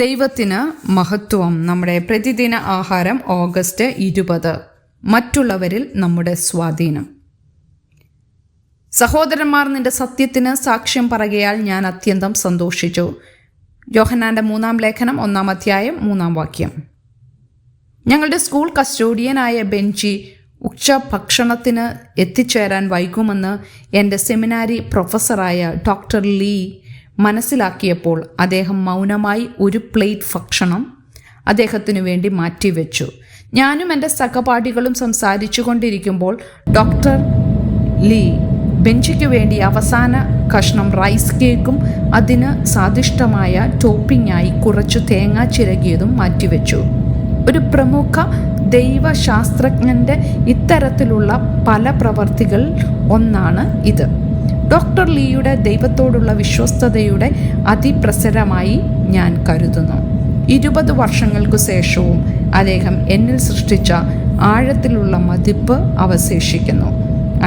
ദൈവത്തിന് മഹത്വം. നമ്മുടെ പ്രതിദിന ആഹാരം ഓഗസ്റ്റ് 20. മറ്റുള്ളവരിൽ നമ്മുടെ സ്വാധീനം. സഹോദരന്മാർ, നിന്റെ സത്യത്തിന് സാക്ഷ്യം പറയുകയാൽ ഞാൻ അത്യന്തം സന്തോഷിച്ചു. യോഹന്നാന്റെ 3-ാം ലേഖനം 1-ാം അധ്യായം 3-ാം വാക്യം. ഞങ്ങളുടെ സ്കൂൾ കസ്റ്റോഡിയനായ ബെഞ്ചി ഉച്ചഭക്ഷണത്തിന് എത്തിച്ചേരാൻ വൈകുമെന്ന് എൻ്റെ സെമിനാരി പ്രൊഫസറായ ഡോക്ടർ ലീ മനസ്സിലാക്കിയപ്പോൾ അദ്ദേഹം മൗനമായി ഒരു പ്ലേറ്റ് ഭക്ഷണം അദ്ദേഹത്തിനു വേണ്ടി മാറ്റിവെച്ചു. ഞാനും എൻ്റെ സഹപാഠികളും സംസാരിച്ചു കൊണ്ടിരിക്കുമ്പോൾ ഡോക്ടർ ലീ ബെഞ്ചിക്ക് വേണ്ടി അവസാന കഷ്ണം റൈസ് കേക്കും അതിന് സ്വാദിഷ്ടമായ ടോപ്പിംഗായി കുറച്ചു തേങ്ങ ചിരകിയതും മാറ്റിവെച്ചു. ഒരു പ്രമുഖ ദൈവശാസ്ത്രജ്ഞൻ്റെ ഇത്തരത്തിലുള്ള പല പ്രവർത്തികൾ ഒന്നാണ് ഇത്. ഡോക്ടർ ലീയുടെ ദൈവത്തോടുള്ള വിശ്വസ്തതയുടെ അതിപ്രസരമായി ഞാൻ കരുതുന്നു. 20 വർഷങ്ങൾക്കു ശേഷവും അദ്ദേഹം എന്നിൽ സൃഷ്ടിച്ച ആഴത്തിലുള്ള മതിപ്പ് അവശേഷിക്കുന്നു.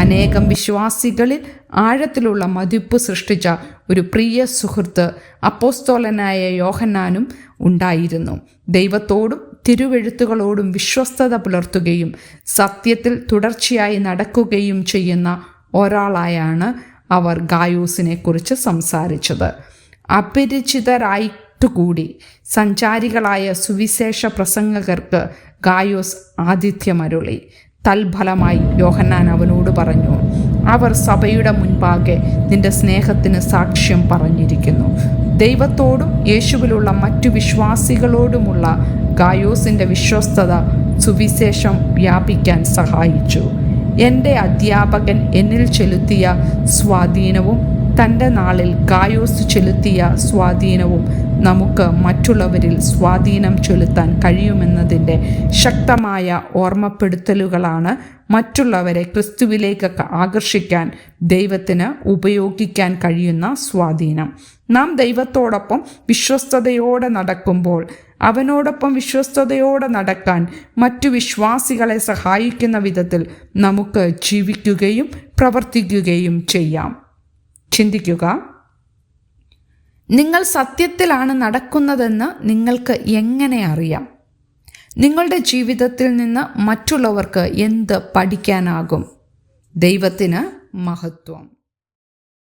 അനേകം വിശ്വാസികളിൽ ആഴത്തിലുള്ള മതിപ്പ് സൃഷ്ടിച്ച ഒരു പ്രിയ സുഹൃത്ത് അപ്പോസ്തലനായ യോഹന്നാനും ഉണ്ടായിരുന്നു. ദൈവത്തോടും തിരുവെഴുത്തുകളോടും വിശ്വസ്തത പുലർത്തുകയും സത്യത്തിൽ തുടർച്ചയായി നടക്കുകയും ചെയ്യുന്ന ഒരാളായാണ് അവർ ഗായോസിനെ കുറിച്ച് സംസാരിച്ചത്. അപരിചിതരായിട്ടുകൂടി സഞ്ചാരികളായ സുവിശേഷ പ്രസംഗകർക്ക് ഗായോസ് ആതിഥ്യമരുളി. തൽഫലമായി യോഹന്നാൻ അവനോട് പറഞ്ഞു, അവർ സഭയുടെ മുൻപാകെ നിന്റെ സ്നേഹത്തിന് സാക്ഷ്യം പറഞ്ഞിരിക്കുന്നു. ദൈവത്തോടും യേശുവിലുള്ള മറ്റു വിശ്വാസികളോടുമുള്ള ഗായോസിൻ്റെ വിശ്വസ്തത സുവിശേഷം വ്യാപിക്കാൻ സഹായിച്ചു. എൻ്റെ അധ്യാപകൻ എന്നിൽ ചെലുത്തിയ സ്വാധീനവും തൻ്റെ നാളിൽ ഗായോസ് ചെലുത്തിയ സ്വാധീനവും നമുക്ക് മറ്റുള്ളവരിൽ സ്വാധീനം ചെലുത്താൻ കഴിയുമെന്നതിൻ്റെ ശക്തമായ ഓർമ്മപ്പെടുത്തലുകളാണ് മറ്റുള്ളവരെ ക്രിസ്തുവിലേക്ക് ആകർഷിക്കാൻ ദൈവത്തിന് ഉപയോഗിക്കാൻ കഴിയുന്ന സ്വാധീനം. നാം ദൈവത്തോടൊപ്പം വിശ്വസ്തയോടെ നടക്കുമ്പോൾ അവനോടൊപ്പം വിശ്വസ്തയോടെ നടക്കാൻ മറ്റു വിശ്വാസികളെ സഹായിക്കുന്ന വിധത്തിൽ നമുക്ക് ജീവിക്കുകയും പ്രവർത്തിക്കുകയും ചെയ്യാം. ചിന്തിക്കുക, നിങ്ങൾ സത്യത്തിലാണ് നടക്കുന്നതെന്ന് നിങ്ങൾക്ക് എങ്ങനെ അറിയാം? നിങ്ങളുടെ ജീവിതത്തിൽ നിന്ന് മറ്റുള്ളവർക്ക് എന്ത് പഠിക്കാനാകും? ദൈവത്തിന് മഹത്വം.